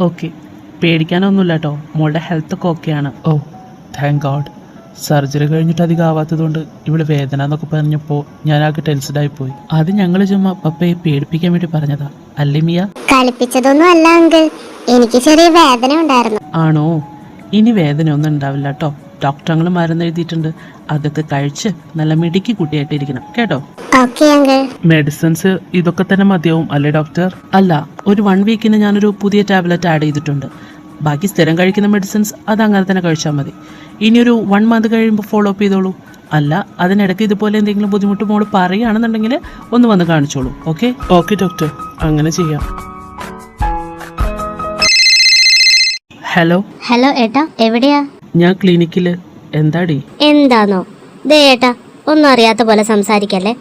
Okay, പേടിക്കാനൊന്നുമില്ല കേട്ടോ. മോളുടെ ഹെൽത്തൊക്കെ ഓക്കെയാണ്. ഓ താങ്ക് ഗോഡ്. സർജറി കഴിഞ്ഞിട്ട് അധികം ആവാത്തതുകൊണ്ട് ഇവിടെ വേദന എന്നൊക്കെ പറഞ്ഞപ്പോൾ ഞാനാകെ ടെൻസ്ഡായി പോയി. അത് ഞങ്ങൾ ചുമ്മാ പപ്പയെ പേടിപ്പിക്കാൻ വേണ്ടി പറഞ്ഞതാ, അല്ലേ മിയ? കളിപ്പിച്ചതൊന്നും അല്ല അങ്കിൾ, എനിക്ക് ചെറിയ വേദന ഉണ്ടായിരുന്നു. ആണോ? ഇനി വേദന ഒന്നും ഉണ്ടാവില്ല കേട്ടോ. ഡോക്ടറുകൾ മരുന്ന് എഴുതിയിട്ടുണ്ട്, അതൊക്കെ കഴിച്ച് നല്ല മിടുക്കി കുട്ടിയായിട്ടിരിക്കണം കേട്ടോ. Okay uncle. മെഡിസിൻസ് ഇതൊക്കെ തന്നെ മതിയാവും അല്ലേ ഡോക്ടർ? അല്ല, ഒരു 1 വീക്കിന് ഞാനൊരു പുതിയ ടാബ്ലറ്റ് ആഡ് ചെയ്തിട്ടുണ്ട്. ബാക്കി സ്ഥിരം കഴിക്കുന്ന മെഡിസിൻസ് അത് അങ്ങനെ തന്നെ കഴിച്ചാൽ മതി. ഇനിയൊരു 1 മന്ത് കഴിയുമ്പോൾ ഫോളോ അപ്പ് ചെയ്തോളൂ. അല്ല, അതിനിടയ്ക്ക് ഇതുപോലെ എന്തെങ്കിലും ബുദ്ധിമുട്ട് മോള് പറയുകയാണെന്നുണ്ടെങ്കിൽ ഒന്ന് വന്ന് കാണിച്ചോളൂ. ഓക്കെ? ഓക്കെ ഡോക്ടർ, അങ്ങനെ ചെയ്യാം. ഹലോ. ഹലോ ഏട്ടാ, എവിടെയാ? ഞാൻ ക്ലിനിക്കിൽ. എന്താടി? എന്താന്നോ? ദേ ഏട്ടാ, ഒന്നും അറിയാത്ത പോലെ സംസാരിക്കല്ലേ.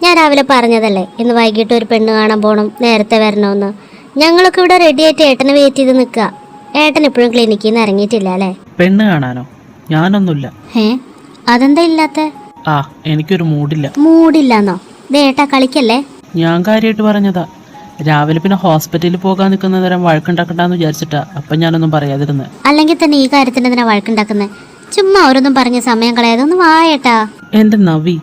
ഞാൻ രാവിലെ പറഞ്ഞതല്ലേ ഇന്ന് വൈകിട്ട് ഒരു പെണ്ണ് കാണാൻ പോണം, നേരത്തെ വരണമെന്ന്. ഞങ്ങളൊക്കെ ഇവിടെ റെഡി ആയിട്ട് ഏട്ടനെ വെയിറ്റ് ചെയ്ത് നിൽക്കുക. ഏട്ടൻ എപ്പോഴും ക്ലിനിക്കിൽ നിന്ന് ഇറങ്ങിയിട്ടില്ല അല്ലേ? പെണ്ണ് കാണാനോ? ഞാനൊന്നുമില്ല. അതെന്താ ഇല്ലാത്ത? എനിക്കൊരു മൂഡില്ല. മൂഡില്ലാന്നോ? ദേ ഏട്ടാ, കളിക്കല്ലേ. ഞാൻ കാര്യമായിട്ട് പറഞ്ഞതാ. രാവിലെ പിന്നെ ഹോസ്പിറ്റലിൽ പോകാൻ നിൽക്കുന്ന നേരം വഴക്കുണ്ടാക്കണ്ടെന്ന് വിചാരിച്ചിട്ടാ അപ്പം ഞാനൊന്നും പറയാതിരുന്നത്. അല്ലെങ്കിൽ തന്നെ ഈ കാര്യത്തിന് എന്തിനാ വഴക്കുണ്ടാക്കുന്നത്? ചുമ്മാ അവരൊന്നും പറഞ്ഞ സമയം കളയാതൊന്നും വായേട്ടാ. എന്റെ നവി,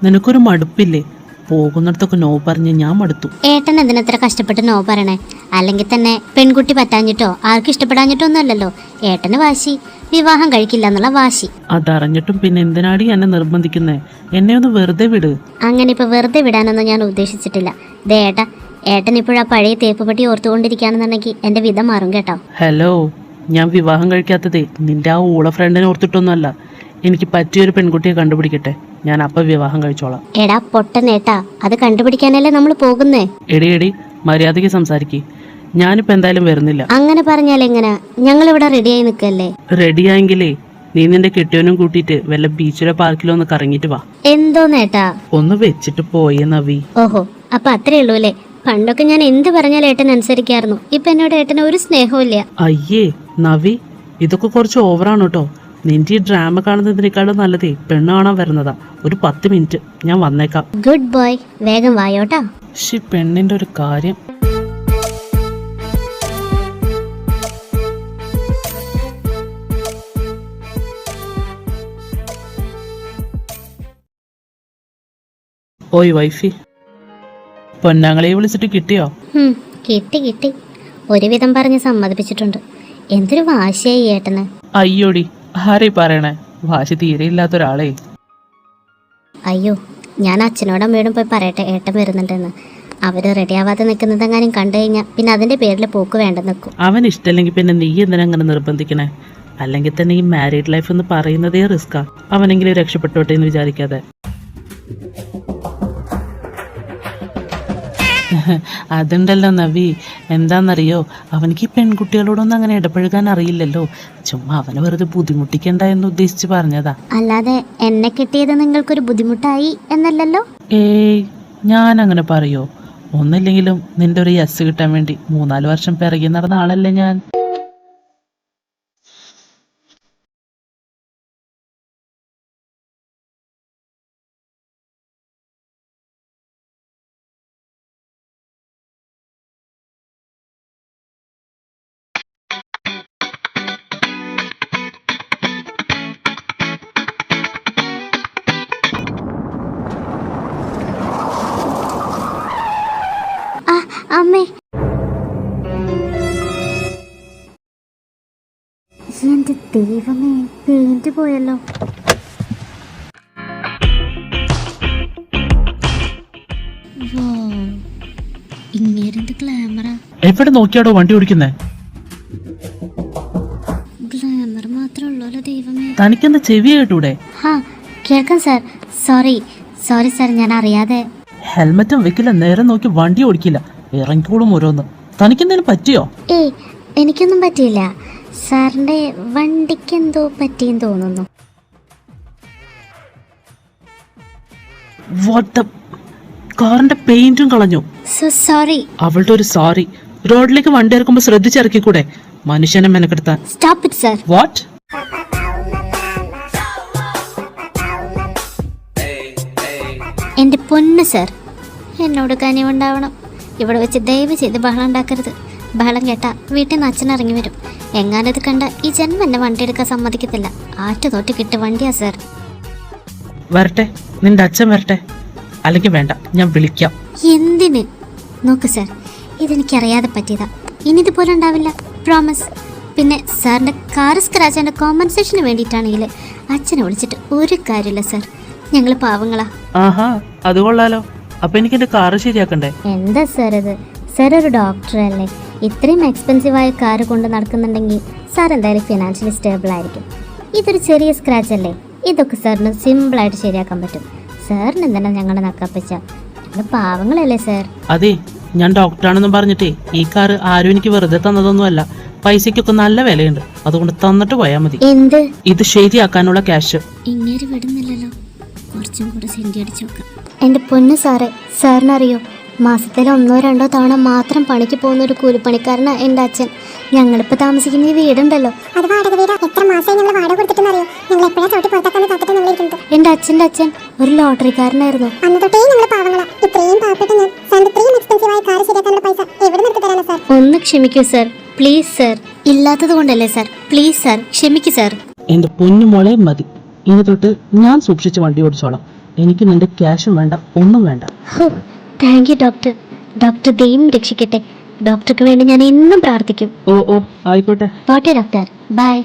നിനക്കൊരു മടുപ്പില്ലേ? പോകുന്നിടത്തൊക്കെ നോ പറഞ്ഞ് ഞാൻ മടുത്തു. ഏട്ടൻ എന്തിനത്ര കഷ്ടപ്പെട്ട് നോ പറയണേ? അല്ലെങ്കിൽ തന്നെ പെൺകുട്ടി പറ്റാഞ്ഞിട്ടോ ആർക്കും ഇഷ്ടപ്പെടാഞ്ഞിട്ടോ ഒന്നുമല്ലല്ലോ. ഏട്ടന് വാശി, വിവാഹം കഴിക്കില്ല എന്നുള്ള വാശി. അതറിഞ്ഞിട്ടും പിന്നെ എന്തിനാടി എന്നെ നിർബന്ധിക്കുന്നേ? എന്നെ ഒന്ന് വെറുതെ വിട്. അങ്ങനെ ഇപ്പൊ വെറുതെ വിടാനൊന്നും ഞാൻ ഉദ്ദേശിച്ചിട്ടില്ല. ദേ ഏട്ടാ, ഏട്ടൻ ഇപ്പോഴാ പഴയ തേപ്പുപെട്ടി ഓർത്തുകൊണ്ടിരിക്കുകയാണെന്നുണ്ടെങ്കിൽ എന്റെ വിധം മാറും കേട്ടോ. ഹലോ, ഞാൻ വിവാഹം കഴിക്കാത്തതേ നിന്റെ ആ ഊള ഫ്രണ്ടിനെ ഓർത്തിട്ടൊന്നുമല്ല. എനിക്ക് പറ്റിയൊരു പെൺകുട്ടിയെ കണ്ടുപിടിക്കട്ടെ, ഞാൻ അപ്പം വിവാഹം കഴിച്ചോളാം. എടാ പൊട്ടനേട്ടാ, അത് കണ്ടുപിടിക്കാനല്ലേ നമ്മൾ പോകുന്നേ. എടി മര്യാദയ്ക്ക് സംസാരിക്കേ. ഞാനിപ്പോൾ എന്തായാലും വരുന്നില്ല. അങ്ങനെ പറഞ്ഞാൽ എങ്ങനാ? ഞങ്ങൾ ഇവിടെ റെഡിയായി നിൽക്കല്ലേ. റെഡിയായെങ്കിലേ നീ നിന്റെ കെട്ടിയവനും കൂട്ടിയിട്ട് വല്ല ബീച്ചിലോ പാർക്കിലോ ഒന്ന് കറങ്ങിയിട്ട് വാ. എന്തോന്നേട്ടാ? ഒന്ന് വെച്ചിട്ട് പോയേ നവി. ഓഹോ, അപ്പൊ അത്രേ ഉള്ളൂ അല്ലേ? പണ്ടൊക്കെ ഞാൻ എന്ത് പറഞ്ഞാൽ ഏട്ടൻ അനുസരിക്കായിരുന്നു. ഇപ്പൊ എന്നോട് ഏട്ടന് ഒരു സ്നേഹവും ഇല്ല. അയ്യേ നവി, ഇതൊക്കെ കുറച്ച് ഓവറാണ് കേട്ടോ. നിന്റെ ഈ ഡ്രാമ കാണുന്നതിനേക്കാളും നല്ലതേ പെണ്ണ് കാണാൻ വരുന്നതാ. ഒരു 10 മിനിറ്റ് ഞാൻ വന്നേക്കാം. ഗുഡ് ബോയ്, വേഗം വായോട്ടാ. പെണ്ണിന്റെ ഒരു കാര്യം. ഓയ് വൈഫി, പൊന്നാങ്ങളെ വിളിച്ചിട്ട് കിട്ടിയോ? കിട്ടി. ഒരുവിധം പറഞ്ഞ് സമ്മതിപ്പിച്ചിട്ടുണ്ട്. എന്തൊരു വാശിയായി ഏട്ടന്. അയ്യോടി, ആരേ പറയണേ? വാശി തീരെ ഇല്ലാത്ത ഒരാളെ. അയ്യോ, ഞാൻ അച്ഛനോടും അമ്മയോടും പോയി പറയട്ടെ ഏട്ടൻ വരുന്നുണ്ടെന്ന്. അവര് റെഡിയാവാതെ നിൽക്കുന്നതെങ്ങാനും കണ്ടു കഴിഞ്ഞാൽ പിന്നെ അതിന്റെ പേരിൽ പോക്ക് വേണ്ട നിൽക്കും. അവൻ ഇഷ്ടമല്ലെങ്കിൽ പിന്നെ നീ എന്തിനാ അങ്ങനെ നിർബന്ധിക്കണേ? അല്ലെങ്കിൽ തന്നെ ഈ മാരീഡ് ലൈഫ് എന്ന് പറയുന്നതേ റിസ്ക്കാ. അവനെങ്കിലും രക്ഷപ്പെട്ടോട്ടെ എന്ന് വിചാരിക്കാതെ. അതുണ്ടല്ലോ നവി, എന്താണെന്നറിയോ, അവനിക്ക് ഈ പെൺകുട്ടികളോടൊന്നും അങ്ങനെ ഇടപഴകാൻ അറിയില്ലല്ലോ. ചുമ്മാ അവനെ വെറുതെ ബുദ്ധിമുട്ടിക്കണ്ട എന്ന് ഉദ്ദേശിച്ച് പറഞ്ഞതാ. അല്ലാതെ എന്നെ കിട്ടിയത് നിങ്ങൾക്കൊരു ബുദ്ധിമുട്ടായി എന്നല്ലല്ലോ? ഏയ്, ഞാൻ അങ്ങനെ പറയോ? ഒന്നില്ലെങ്കിലും നിന്റെ ഒരു യെസ് കിട്ടാൻ വേണ്ടി 3-4 വർഷം പിറകെ നടന്ന ആളല്ലേ ഞാൻ. അമ്മേ, എന്റെ ദൈവമേ, പെയിന്റ് പോയല്ലോ. ഇങ്ങേരെന്ത് ഗ്ലാമറാ. എവിടെ നോക്കിയാടോ വണ്ടി ഓടിക്കുന്നേ? ഗ്ലാമർ മാത്രമേ ഉള്ളൂല്ലോ ദൈവമേ. തനിക്കെന്താ ചെവി കേട്ടൂടെ? കേൾക്കാം സാർ. സോറി സാർ, ഞാൻ അറിയാതെ. ഹെൽമറ്റും വെക്കില്ല, നേരെ നോക്കി വണ്ടി ഓടിക്കില്ല, ഇറങ്ങിക്കോളും ഓരോന്ന്. തനിക്കെന്തേലും പറ്റിയോ? ഏയ്, എനിക്കൊന്നും പറ്റിയില്ല. സാറിന്റെ വണ്ടിക്ക് എന്തോ പറ്റിയെന്ന് തോന്നുന്നു. കാറിന്റെ പെയിന്റും കളഞ്ഞു. സോറി. അവളുടെ ഒരു സോറി. റോഡിലേക്ക് വണ്ടി ഇറക്കുമ്പോ ശ്രദ്ധിച്ചിറക്കിക്കൂടെ? മനുഷ്യനെ മെനക്കെടുത്താൻ. Stop it sir. വാട്ട്? എന്റെ പൊന്ന് സർ, എന്നോട് കനിവുണ്ടാവണം. ഇവിടെ വെച്ച് ദയവ് ചെയ്ത് ബഹളം ഉണ്ടാക്കരുത്. ബഹളം കേട്ടാ വീട്ടിൽ നിന്ന് അച്ഛൻ ഇറങ്ങി വരും. എങ്ങാനും ഇത് കണ്ട ഈ ജന്മം എന്നെ വണ്ടി എടുക്കാൻ സമ്മതിക്കത്തില്ല. ആറ്റുതോറ്റ് കിട്ടിയ വണ്ടിയാ സാർ. വരട്ടെ, നിന്റെ അച്ഛൻ വരട്ടെ. അല്ലെങ്കിൽ വേണ്ട, ഞാൻ വിളിക്കാം. എന്തിന്? നോക്ക് സാർ, ഇതെനിക്കറിയാതെ പറ്റിയതാ. ഇനി ഇതുപോലെ ഉണ്ടാവില്ല, പ്രോമിസ്. പിന്നെ സാറിൻ്റെ കാർ സ്ക്രാച്ചിൻ്റെ കോമ്പൻസേഷന് വേണ്ടിയിട്ടാണെങ്കിൽ അച്ഛനെ വിളിച്ചിട്ട് ഒരു കാര്യമില്ല സാർ. ഞങ്ങൾ പാവങ്ങളാ. ആഹാ, അത് കൊള്ളാലോ. അപ്പൊ എനിക്ക് എന്റെ കാറ് ശരിയാക്കണ്ടേ? എന്താ സാർ ഇത്? സാർ ഒരു ഡോക്ടറല്ലേ? ഇത്രയും എക്സ്പെൻസീവായ കാറ് കൊണ്ട് നടക്കുന്നുണ്ടെങ്കിൽ സാർ എന്തായാലും ഫിനാൻഷ്യലി സ്റ്റേബിൾ ആയിരിക്കും. ഇതൊരു ചെറിയ സ്ക്രാച്ച് അല്ലേ? ഇതൊക്കെ സാറിന് സിമ്പിളായിട്ട് ശരിയാക്കാൻ പറ്റും. സാറിന് എന്താണ് ഞങ്ങളെ നക്കാപ്പിച്ച? ഞങ്ങൾ പാവങ്ങളല്ലേ സാർ? അതെ, ഞാൻ ഡോക്ടറാണെന്ന് പറഞ്ഞിട്ടേ ഈ കാറ് ആരും എനിക്ക് വെറുതെ തന്നതൊന്നുമല്ല. പൈസക്കൊക്കെ നല്ല വിലയുണ്ട്, അതുകൊണ്ട് തന്നിട്ട് പോയാൽ മതി. എന്ത്? ഇത് ശരിയാക്കാനുള്ള ക്യാഷ്. ഇങ്ങനെ വിടുന്നില്ലല്ലോ, കുറച്ചും കൂടെ സെൻറ്റി അടിച്ചു നോക്കാം. എൻ്റെ പൊന്നു സാറേ, സാറിനറിയോ, മാസത്തിൽ 1-2 തവണ മാത്രം പണിക്ക് പോകുന്ന ഒരു കൂലിപ്പണിക്കാരനാണ് എൻ്റെ അച്ഛൻ. ഞങ്ങളിപ്പോൾ താമസിക്കുന്ന ഈ വീടുണ്ടല്ലോ, അത് വാടക വീടാ. എത്ര മാസമായി ഞങ്ങൾ വാടക കൊടുത്തിട്ടെന്നറിയോ? ഞങ്ങൾ എപ്പോഴാ ചവിട്ടി പുറത്താക്കാന്ന് കാത്തിട്ട് ഞങ്ങൾ ഇരിക്കുന്നത്. എൻ്റെ അച്ഛൻ്റെ അച്ഛൻ ഒരു ലോട്ടറിക്കാരനായിരുന്നു. അന്ന് തൊട്ടേ ഞങ്ങൾ പാവങ്ങളാ. ഇത്രയും പാവപ്പെട്ട ഞാൻ സാറിന്റെ ഇത്രയും എക്സ്പെൻസീവായ കാർ ശരിയാക്കാനുള്ള പൈസ എവിടെ നിന്ന് തരാനാ സാർ? ഒന്ന് ക്ഷമിക്കൂ സാർ, പ്ലീസ് സാർ. ഇല്ലാത്തത് കൊണ്ടല്ലേ സാർ? പ്ലീസ് സാർ, ക്ഷമിക്കൂ സാർ. എന്റെ പൊന്നു മോളെ മതി. ഇനി തൊട്ട് ഞാൻ സൂക്ഷിച്ച് വണ്ടി ഓടിച്ചോളാം. എനിക്ക് നിന്റെ ക്യാഷും വേണ്ട, ഒന്നും വേണ്ട. Thank you doctor. ഡോക്ടർ ദൈവം രക്ഷിക്കട്ടെ. ഡോക്ടർക്ക് വേണ്ടി ഞാൻ എന്നും പ്രാർത്ഥിക്കും. ഓ ഓ ആയിക്കോട്ടെ. പോട്ടെ ഡോക്ടർ, ബൈ.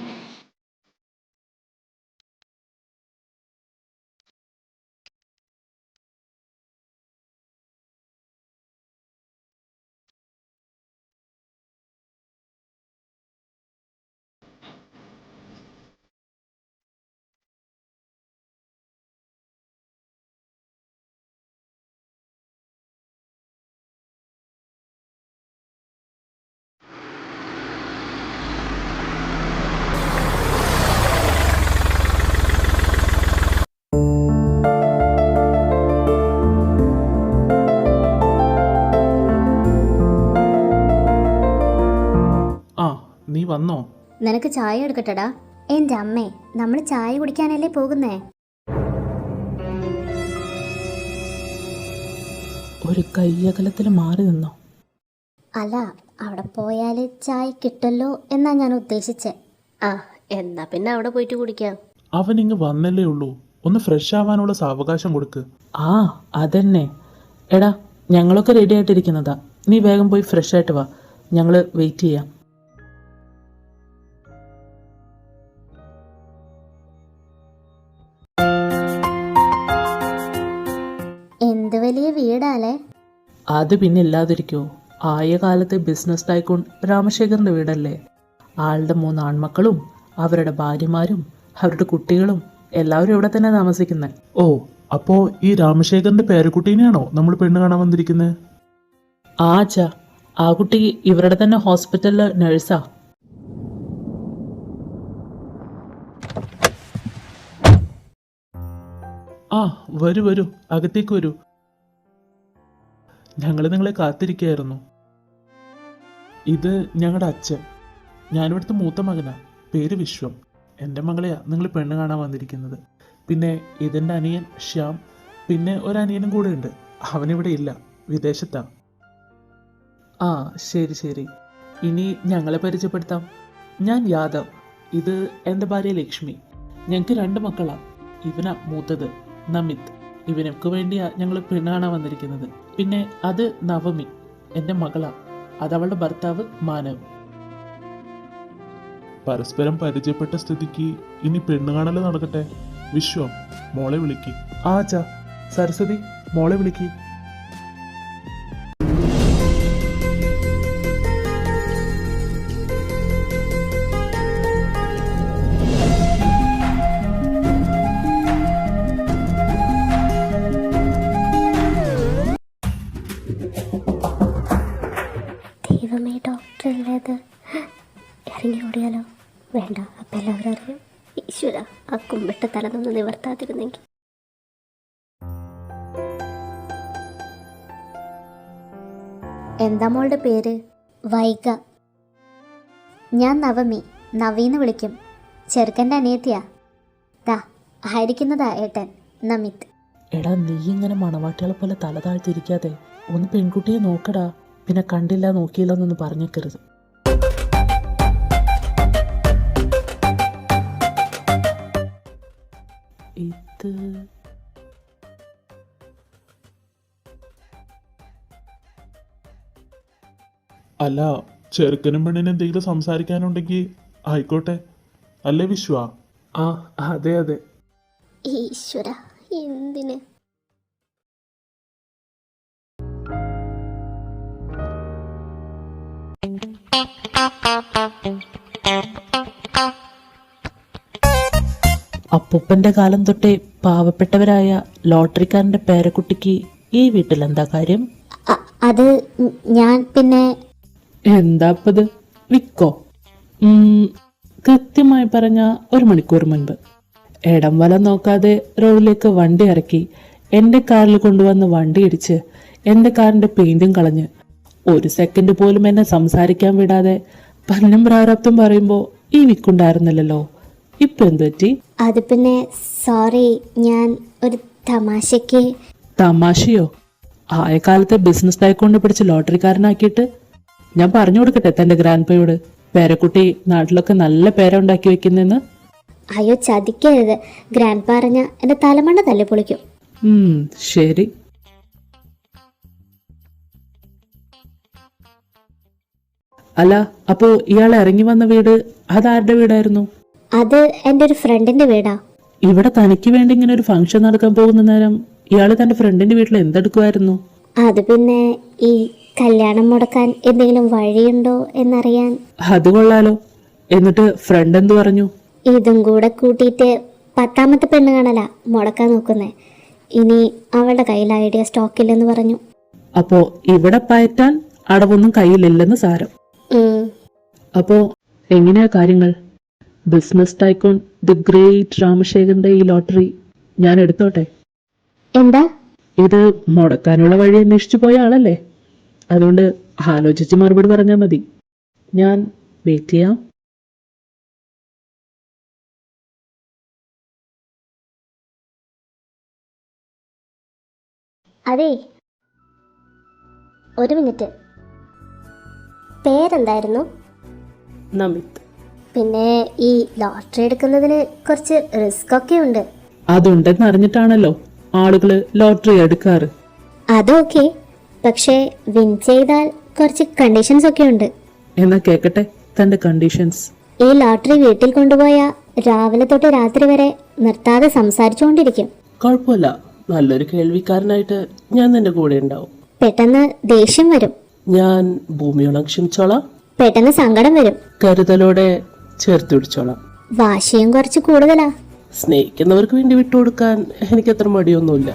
ആ, നീ വന്നോ? നിനക്ക് ചായ എടുക്കട്ടെടാ? എൻ്റെ അമ്മേ, നമ്മൾ ചായ കുടിക്കാനല്ലേ പോകുന്നേ? ഒരു കയ്യകലത്തിൽ മാറി നിന്നോ? അല്ല, അവിടെ പോയാൽ ചായ കിട്ടല്ലോ എന്നാ ഞാൻ ഉദ്ദേശിച്ചേ. ആ, എന്നാ പിന്നെ അവിടെ പോയിട്ട് കുടിക്കാം. അവൻ ഇങ്ങ് വന്നല്ലേ ഉള്ളൂ, ഒന്ന് ഫ്രഷ് ആവാനുള്ള സാവകാശം കൊടുക്ക്. ആ അതന്നെ. എടാ, ഞങ്ങളൊക്കെ റെഡി ആയിട്ടിരിക്കുന്നതാ. നീ വേഗം പോയി ഫ്രഷ് ആയിട്ട് വാ, ഞങ്ങൾ വെയിറ്റ് ചെയ്യാം. എന്ത് വലിയ വീടാലേ? അത് പിന്നെ ഇല്ലാതിരിക്കോ? ആയ കാലത്തെ ബിസിനസ് ടൈക്കൂൺ രാമശേഖറിന്റെ വീടല്ലേ. ആളുടെ 3 ആൺമക്കളും അവരുടെ ഭാര്യമാരും അവരുടെ കുട്ടികളും എല്ലാവരും ഇവിടെ തന്നെ താമസിക്കുന്നത്. ഓ, അപ്പോ ഈ രാമശേഖരന്റെ പേരക്കുട്ടീനെയാണോ നമ്മൾ പെണ്ണ് കാണാൻ വന്നിരിക്കുന്നത്? ആച്ചാ, ആ കുട്ടി ഇവരുടെ തന്നെ ഹോസ്പിറ്റലിലെ നഴ്സാ. ആ, വരൂ വരൂ, അകത്തേക്ക് വരൂ. ഞങ്ങൾ നിങ്ങളെ കാത്തിരിക്കുകയായിരുന്നു. ഇത് ഞങ്ങളുടെ അച്ഛൻ. ഞാനിവിടുത്തെ മൂത്ത മകനാ, പേര് വിശ്വം. എൻ്റെ മകളെയാ നിങ്ങൾ പെണ്ണ് കാണാൻ വന്നിരിക്കുന്നത്. പിന്നെ ഇതെൻ്റെ അനിയൻ ശ്യാം. പിന്നെ ഒരനിയനും കൂടെ ഉണ്ട്, അവനിവിടെ ഇല്ല, വിദേശത്താ. ആ ശരി ശരി. ഇനി ഞങ്ങളെ പരിചയപ്പെടുത്താം. ഞാൻ യാദവ്. ഇത് എൻ്റെ ഭാര്യ ലക്ഷ്മി. ഞങ്ങൾക്ക് 2 മക്കളാ. ഇവനാ മൂത്തത് നമിത്. ഇവനൊക്കെ വേണ്ടിയാ ഞങ്ങൾ പെണ്ണ് കാണാൻ വന്നിരിക്കുന്നത്. പിന്നെ അത് നവമി, എൻ്റെ മകളാ. അതവളുടെ ഭർത്താവ് മാനവ്. പരസ്പരം പരിചയപ്പെട്ട സ്ഥിതിക്ക് ഇനി പെണ്ണ് കാണല് നടക്കട്ടെ. വിശ്വം, മോളെ വിളിക്ക്. ആച്ചാ, സരസ്വതി മോളെ വിളിക്ക്. ദൈവമേ, ഡോക്ടർ അല്ലേത്? ഇറങ്ങി ഓടിയാലോ? വേണ്ട, അപ്പം എല്ലാവരും അറിയും. ഈശ്വര, ആ കുമ്പിട്ട തലതൊന്ന് നിവർത്താതിരുന്നെങ്കിൽ. എന്താ മോളുടെ പേര്? വൈഗ. ഞാൻ നവമി, നവീന്ന് വിളിക്കും. ചെറുക്കൻ്റെ അനിയത്തിയാ. ദാ ആയിരിക്കുന്നതാ ഏട്ടൻ നമിത്. എടാ, നീ ഇങ്ങനെ മണവാട്ടികളെ പോലെ തല താഴ്ത്തിരിക്കാതെ ഒന്ന് പെൺകുട്ടിയെ നോക്കടാ. പിന്നെ കണ്ടില്ല നോക്കിയില്ല എന്നൊന്നും പറഞ്ഞേക്കരുത്. ഇത് അല്ല, ചെറുക്കനും പെണ്ണിനും എന്തെങ്കിലും സംസാരിക്കാനുണ്ടെങ്കിൽ ആയിക്കോട്ടെ, അല്ലേ വിശ്വ? ആ, അതെ അതെ. ഈശ്വര, എന്തിന്? അപ്പൂപ്പന്റെ കാലം തൊട്ടേ പാവപ്പെട്ടവരായ ലോട്ടറിക്കാരന്റെ പേരക്കുട്ടിക്ക് ഈ വീട്ടിൽ എന്താ കാര്യം? അത് ഞാൻ പിന്നെ എന്താപ്പത്? വിക്കോ? കൃത്യമായി പറഞ്ഞ 1 മണിക്കൂർ മുൻപ് ഇടം വലം നോക്കാതെ റോഡിലേക്ക് വണ്ടി ഇറക്കി എന്റെ കാറിൽ കൊണ്ടുവന്ന് വണ്ടി ഇടിച്ച് എന്റെ കാറിന്റെ പെയിന്റും കളഞ്ഞ് 1 സെക്കൻഡ് പോലും എന്നെ സംസാരിക്കാൻ വിടാതെ പന്നും പ്രാരാബ്ദം പറയുമ്പോ ഈ വിക്കുണ്ടായിരുന്നില്ലല്ലോ. ഇപ്പൊ എന്ത് പറ്റി? അത് പിന്നെ സോറി, ഞാൻ ഒരു തമാശക്ക്. തമാശയോ? ആയ കാലത്തെ ബിസിനസ് ടൈക്കൊണ്ട് പിടിച്ച് ലോട്ടറിക്കാരനാക്കിയിട്ട് ഞാൻ പറഞ്ഞു കൊടുക്കട്ടെ തന്റെ ഗ്രാൻഡ് പയോട്, പേരക്കുട്ടി നാട്ടിലൊക്കെ നല്ല പേരുണ്ടാക്കി വെക്കുന്നെന്ന്. അയ്യോ, ചതിക്കരുത്. ഗ്രാൻഡ് പറഞ്ഞ എന്റെ തലമണ്ട തല്ലി പൊളിക്കും. ശരി. അല്ല, അപ്പോ ഇയാൾ ഇറങ്ങി വന്ന വീട് അതാരുടെ വീടായിരുന്നു? അത് എൻ്റെ ഒരു ഫ്രണ്ടിന്റെ വീടാ. ഇവിടെ തനിക്ക് വേണ്ടി ഇങ്ങനെ ഒരു ഫംഗ്ഷൻ നടക്കാൻ പോകുന്ന നേരം ഇയാള് തന്റെ ഫ്രണ്ടിന്റെ വീട്ടിൽ എന്തെടുക്കുമായിരുന്നു? അത് പിന്നെ ഈ കല്യാണം മുടക്കാൻ എന്തെങ്കിലും വഴിയുണ്ടോ എന്നറിയാൻ. അത് കൊള്ളാലോ. എന്നിട്ട് ഫ്രണ്ട് എന്തു പറഞ്ഞു? ഇതും കൂടെ കൂട്ടിയിട്ട് 10ാമത്തെ പെണ്ണ് കാണല മുടക്കാൻ നോക്കുന്നേ. ഇനി അവളുടെ കയ്യിൽ ഐഡിയ സ്റ്റോക്കില്ലെന്ന് പറഞ്ഞു. അപ്പോ ഇവിടെ പയറ്റാൻ അടവൊന്നും കയ്യിലില്ലെന്ന് സാരം. അപ്പോ എങ്ങനെയാ കാര്യങ്ങൾ? ബിസിനസ് ടൈക്കോൺ ദി ഗ്രേറ്റ് രാമശേഖരന്റെ ഈ ലോട്ടറി ഞാൻ എടുത്തോട്ടെ? എന്താ? ഇത് മുടക്കാനുള്ള വഴി അന്വേഷിച്ചു പോയ ആളല്ലേ, അതുകൊണ്ട് ആലോചിച്ച് മറുപടി പറഞ്ഞാൽ മതി. ഞാൻ വെയിറ്റ് ചെയ്യാം. അതെ, ഒരു മിനിറ്റ്. പേരെന്തായിരുന്നു? നമിത്. പിന്നെ ഈ ലോട്ടറി എടുക്കുന്നതിന് കുറച്ച് റിസ്ക് ഒക്കെ ഉണ്ട്. അതുണ്ടെന്ന് അറിഞ്ഞിട്ടാണല്ലോ ആളുകള് ലോട്ടറി എടുക്കാറ്. അതൊക്കെ, പക്ഷേ വിൻ ചെയ്താൽ കുറച്ച് കണ്ടീഷൻസ് ഒക്കെ ഉണ്ട്. എന്നാ കേക്കട്ടെ തന്റെ കണ്ടീഷൻസ്. ഈ ലോട്ടറി വീട്ടിൽ കൊണ്ടുപോയാൽ രാവിലെ തൊട്ട് രാത്രി വരെ നിർത്താതെ സംസാരിച്ചുകൊണ്ടിരിക്കും. കുഴപ്പമില്ല, നല്ലൊരു കേൾവിക്കാരനായിട്ട് ഞാൻ നിന്റെ കൂടെ ഉണ്ടാവും. പെട്ടെന്ന് ദേഷ്യം വരും. ഞാൻ ഭൂമിയോളം ക്ഷമിച്ചോളാം. പെട്ടെന്ന് സങ്കടം വരും. കരുതലോടെ ചേർത്ത് പിടിച്ചോളാം. വാശിയും കുറച്ച് കൂടുതലാ. സ്നേഹിക്കുന്നവർക്ക് വേണ്ടി വിട്ടുകൊടുക്കാൻ എനിക്കത്ര മടിയൊന്നുമില്ല.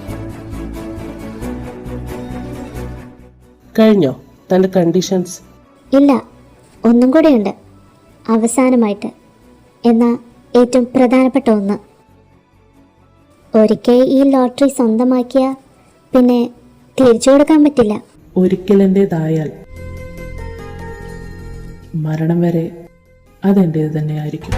കഴിഞ്ഞോ തന്റെ കണ്ടീഷൻസ്? ഇല്ല, ഒന്നും കൂടെയുണ്ട്. അവസാനമായിട്ട്, എന്നാ ഏറ്റവും പ്രധാനപ്പെട്ട ഒന്ന്. ഒരിക്കൽ ഈ ലോട്ടറി സ്വന്തമാക്കിയ പിന്നെ തിരിച്ചു കൊടുക്കാൻ പറ്റില്ല. ഒരിക്കൽ എന്റേതായാൽ മരണം വരെ അതെന്റേത് തന്നെയായിരിക്കും.